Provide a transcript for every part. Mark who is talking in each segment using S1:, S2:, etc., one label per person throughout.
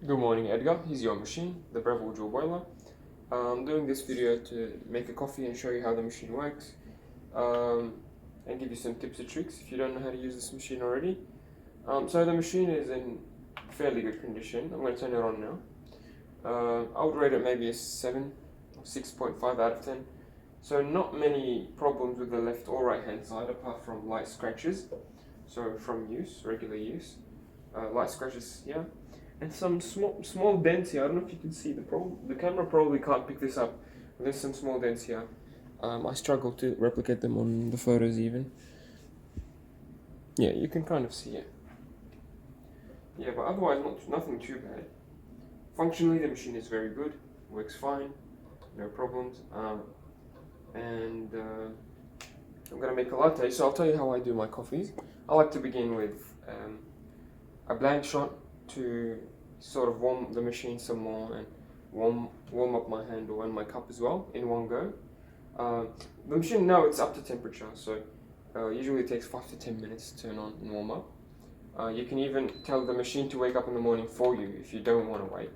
S1: Good morning, Edgar. Here's your machine, the Breville dual boiler. I'm doing this video to make a coffee and show you how the machine works, and give you some tips and tricks if you don't know how to use this machine already. So the machine is in fairly good condition. I'm going to turn it on now. I would rate it maybe a 7 or 6.5 out of 10. So not many problems with the left or right hand side apart from light scratches. So from regular use. Light scratches here. And some small dents here. I don't know if you can see the camera probably can't pick this up. But there's some small dents here. I struggle to replicate them on the photos even. Yeah, you can kind of see it. Yeah, but otherwise nothing too bad. Functionally, the machine is very good. Works fine. No problems. I'm gonna make a latte, so I'll tell you how I do my coffees. I like to begin with a blank shot to sort of warm the machine some more and warm up my handle and my cup as well in one go. The machine now it's up to temperature, so usually it takes 5 to 10 minutes to turn on and warm up. You can even tell the machine to wake up in the morning for you if you don't want to wait.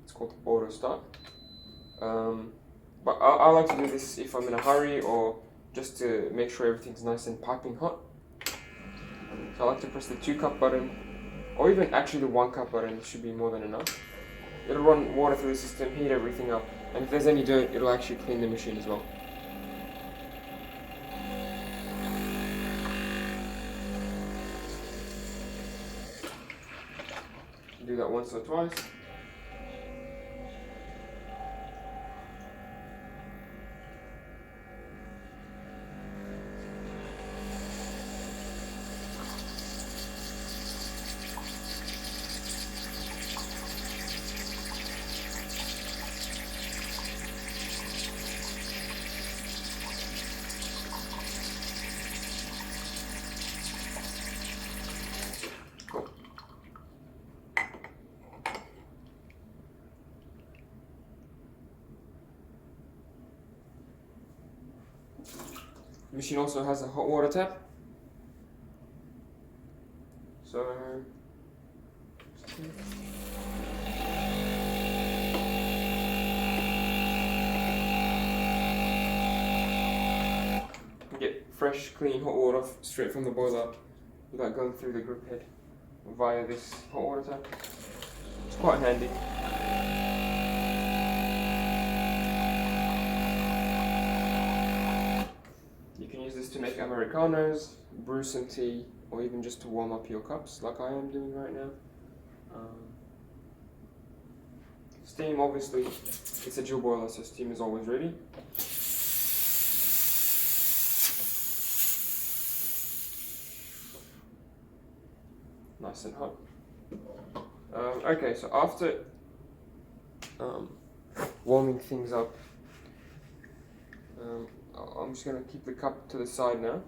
S1: It's called auto start. But I like to do this if I'm in a hurry or just to make sure everything's nice and piping hot. So I like to press the 2 cup button, or even actually the 1 cup button should be more than enough. It'll run water through the system, heat everything up, and if there's any dirt, it'll actually clean the machine as well. Do that once or twice. Cool. The machine also has a hot water tap. So get fresh, clean hot water straight from the boiler without going through the grip head via this hot water tap. It's quite handy. You can use this to make Americanos, brew some tea, or even just to warm up your cups like I am doing right now. Steam, obviously, it's a dual boiler, so steam is always ready. Nice and hot. Okay, so after warming things up, I'm just going to keep the cup to the side now.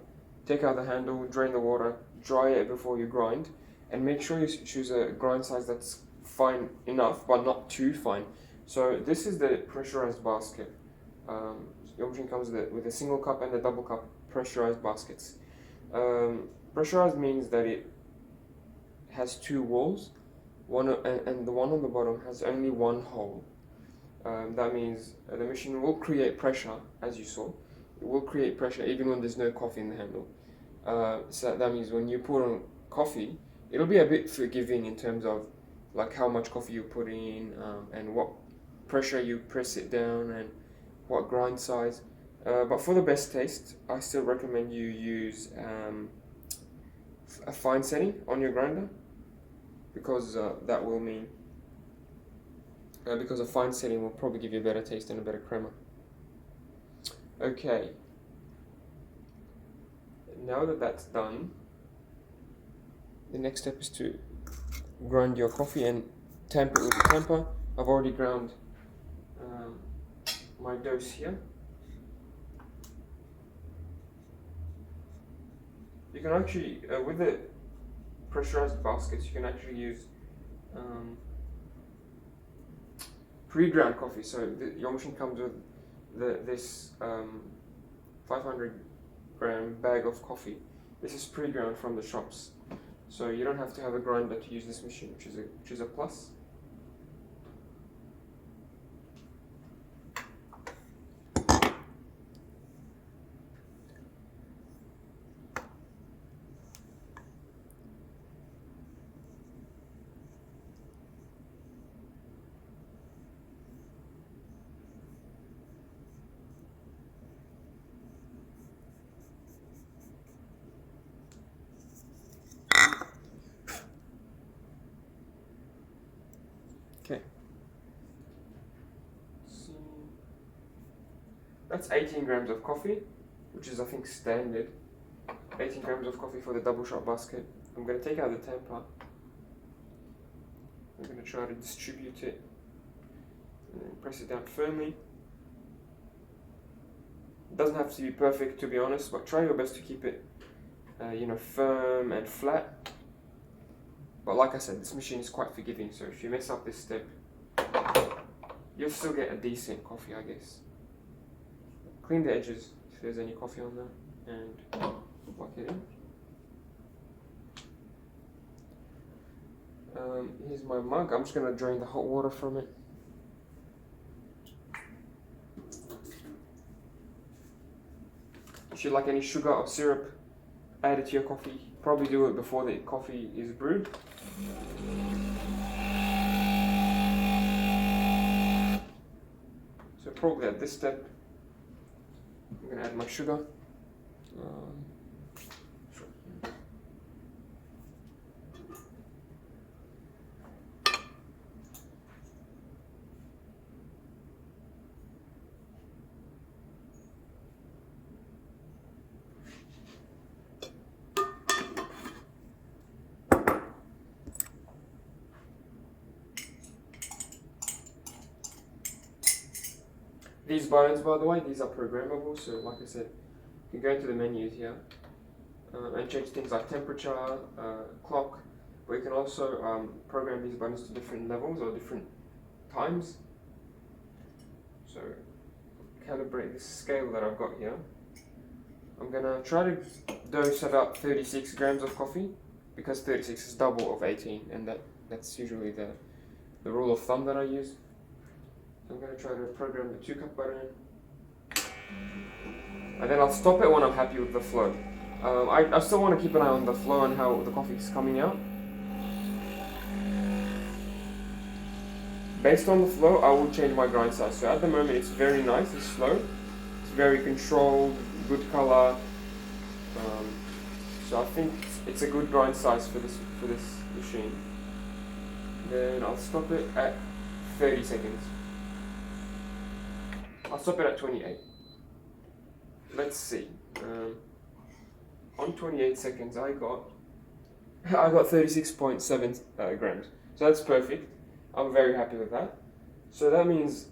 S1: Take out the handle, drain the water, dry it before you grind, and make sure you choose a grind size that's fine enough, but not too fine. So this is the pressurized basket. Your machine comes with a single cup and a double cup pressurized baskets. Pressurized means that it has 2 walls, and the one on the bottom has only 1 hole. That means the machine will create pressure, as you saw. It will create pressure even when there's no coffee in the handle. So that means when you put on coffee, it'll be a bit forgiving in terms of like how much coffee you put in, and what pressure you press it down, and what grind size. But for the best taste, I still recommend you use a fine setting on your grinder, because that will mean because a fine setting will probably give you a better taste and a better crema. Okay, now that that's done, the next step is to grind your coffee and tamper it with the tamper. I've already ground my dose here. You can actually, with the pressurized baskets, you can actually use pre-ground coffee. So your machine comes with this 500 gram bag of coffee. This is pre-ground from the shops. So you don't have to have a grinder to use this machine, which is a plus. Okay. So that's 18 grams of coffee, which is I think standard. 18 grams of coffee for the double shot basket. I'm going to take out the tamper. I'm going to try to distribute it and then press it down firmly. It doesn't have to be perfect, to be honest, but try your best to keep it firm and flat. But like I said, this machine is quite forgiving, so if you mess up this step, you'll still get a decent coffee, I guess. Clean the edges if there's any coffee on there, and lock it in. Here's my mug. I'm just going to drain the hot water from it. If you like any sugar or syrup added to your coffee, probably do it before the coffee is brewed. So probably at this step, I'm going to add my sugar. These buttons, by the way, these are programmable, so like I said, you can go into the menus here and change things like temperature, clock, but you can also program these buttons to different levels or different times. So calibrate this scale that I've got here. I'm gonna try to dose about 36 grams of coffee, because 36 is double of 18, and that's usually the rule of thumb that I use. I'm going to try to program the 2-cup button, and then I'll stop it when I'm happy with the flow. I still want to keep an eye on the flow and how the coffee is coming out. Based on the flow, I will change my grind size. So at the moment it's very nice, it's slow, it's very controlled, good color. So I think it's a good grind size for this machine. Then I'll stop it at 30 seconds. I'll stop it at 28. Let's see. On 28 seconds, I got 36.7 grams. So that's perfect. I'm very happy with that. So that means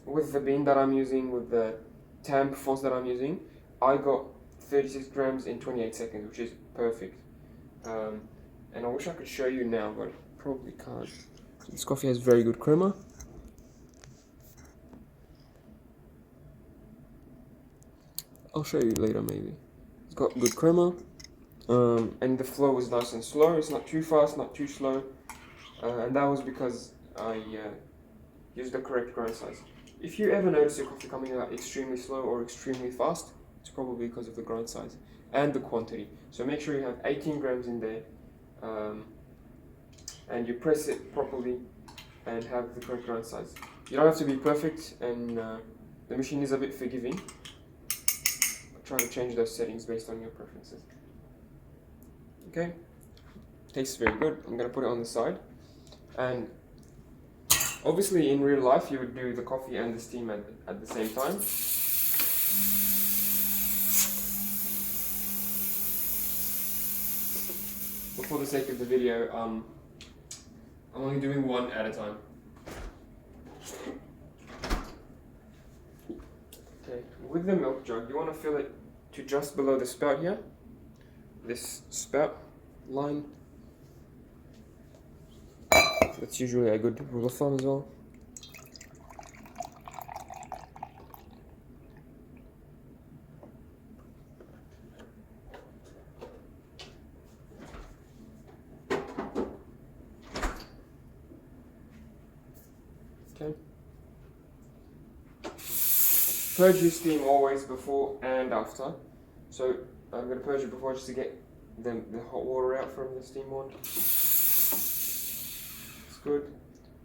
S1: with the bean that I'm using, with the temp force that I'm using, I got 36 grams in 28 seconds, which is perfect. And I wish I could show you now, but probably can't. This coffee has very good crema. I'll show you later maybe. It's got good crema, and the flow is nice and slow. It's not too fast, not too slow, and that was because I used the correct grind size. If you ever notice your coffee coming out extremely slow or extremely fast, it's probably because of the grind size and the quantity. So make sure you have 18 grams in there, and you press it properly and have the correct grind size. You don't have to be perfect, and the machine is a bit forgiving. Try to change those settings based on your preferences. Okay, tastes very good. I'm going to put it on the side, and obviously in real life you would do the coffee and the steam at the same time. But for the sake of the video, I'm only doing one at a time. Okay, with the milk jug, you want to fill it to just below the spout here, this spout line. That's usually a good rule of thumb as well. Okay. Purge your steam always before and after. So I'm going to purge it before just to get the hot water out from the steam wand. It's good.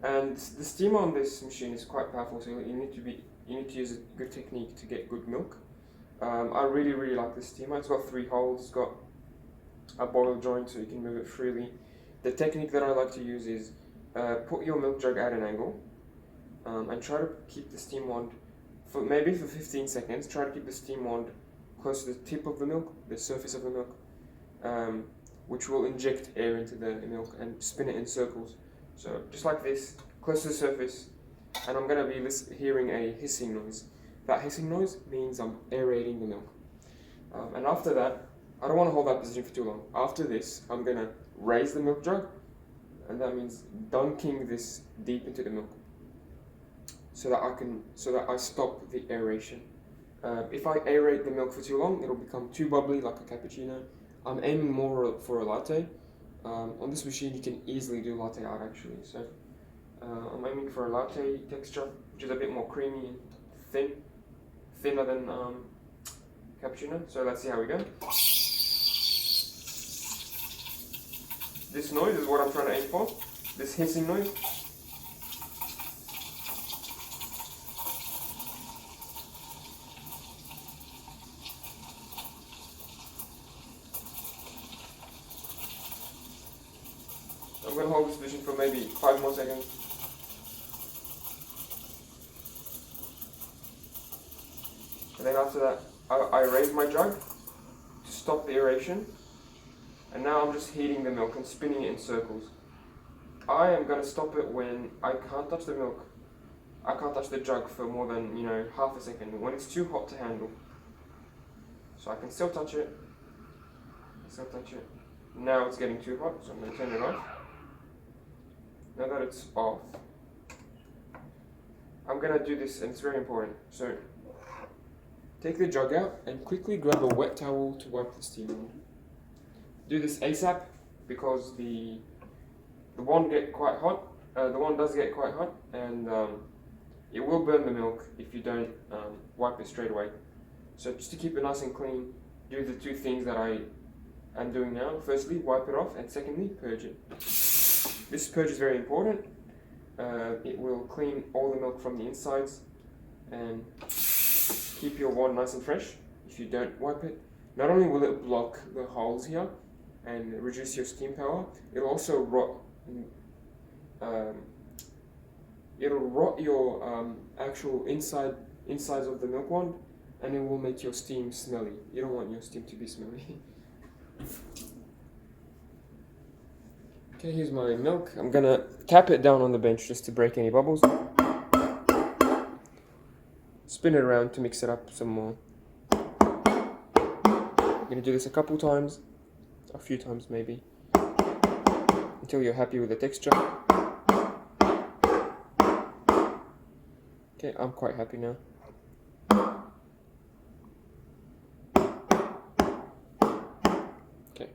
S1: And the steamer on this machine is quite powerful, so you need to use a good technique to get good milk. I really like this steamer. It's got 3 holes, it's got a boil joint so you can move it freely. The technique that I like to use is put your milk jug at an angle and try to keep the steam wand for 15 seconds. Try to keep the steam wand close to the tip of the milk, the surface of the milk, which will inject air into the milk and spin it in circles. So just like this, close to the surface, and I'm going to be hearing a hissing noise. That hissing noise means I'm aerating the milk. And after that, I don't want to hold that position for too long. After this, I'm going to raise the milk jug, and that means dunking this deep into the milk, so that I stop the aeration. If I aerate the milk for too long, it'll become too bubbly like a cappuccino. I'm aiming more for a latte. On this machine, you can easily do latte art actually. So I'm aiming for a latte texture, which is a bit more creamy and thinner than cappuccino. So let's see how we go. This noise is what I'm trying to aim for. This hissing noise. I'm going to hold this position for maybe 5 more seconds. And then after that, I raise my jug to stop the aeration. And now I'm just heating the milk and spinning it in circles. I am going to stop it when I can't touch the milk. I can't touch the jug for more than, half a second, when it's too hot to handle. So I can still touch it. Now it's getting too hot, so I'm going to turn it off. Now that it's off, I'm going to do this, and it's very important. So take the jug out and quickly grab a wet towel to wipe the steam wand. Do this ASAP because the wand get quite hot. The wand does get quite hot, and it will burn the milk if you don't wipe it straight away. So just to keep it nice and clean, do the 2 things that I am doing now. Firstly, wipe it off, and secondly, purge it. This purge is very important. It will clean all the milk from the insides and keep your wand nice and fresh if you don't wipe it. Not only will it block the holes here and reduce your steam power, it'll also rot your actual insides of the milk wand, and it will make your steam smelly. You don't want your steam to be smelly. Okay, here's my milk. I'm gonna tap it down on the bench just to break any bubbles. Spin it around to mix it up some more. I'm gonna do this a few times maybe, until you're happy with the texture. Okay, I'm quite happy now. Okay.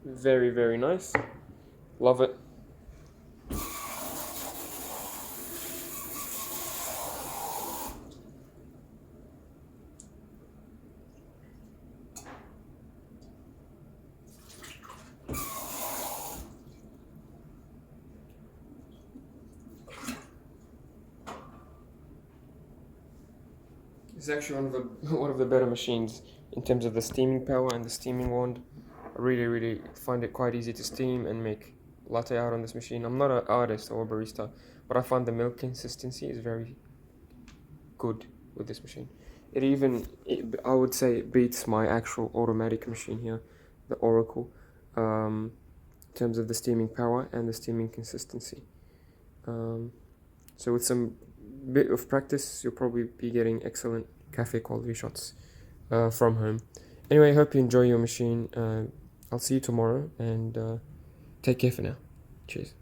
S1: Very, very nice. Love it. It's actually one of the better machines in terms of the steaming power and the steaming wand. I really find it quite easy to steam and make latte art on this machine. I'm not an artist or a barista, but I find the milk consistency is very good with this machine. I would say it beats my actual automatic machine here, the Oracle, in terms of the steaming power and the steaming consistency. So with some bit of practice, you'll probably be getting excellent cafe quality shots from home. Anyway, I hope you enjoy your machine. I'll see you tomorrow, and take care for now. Cheers.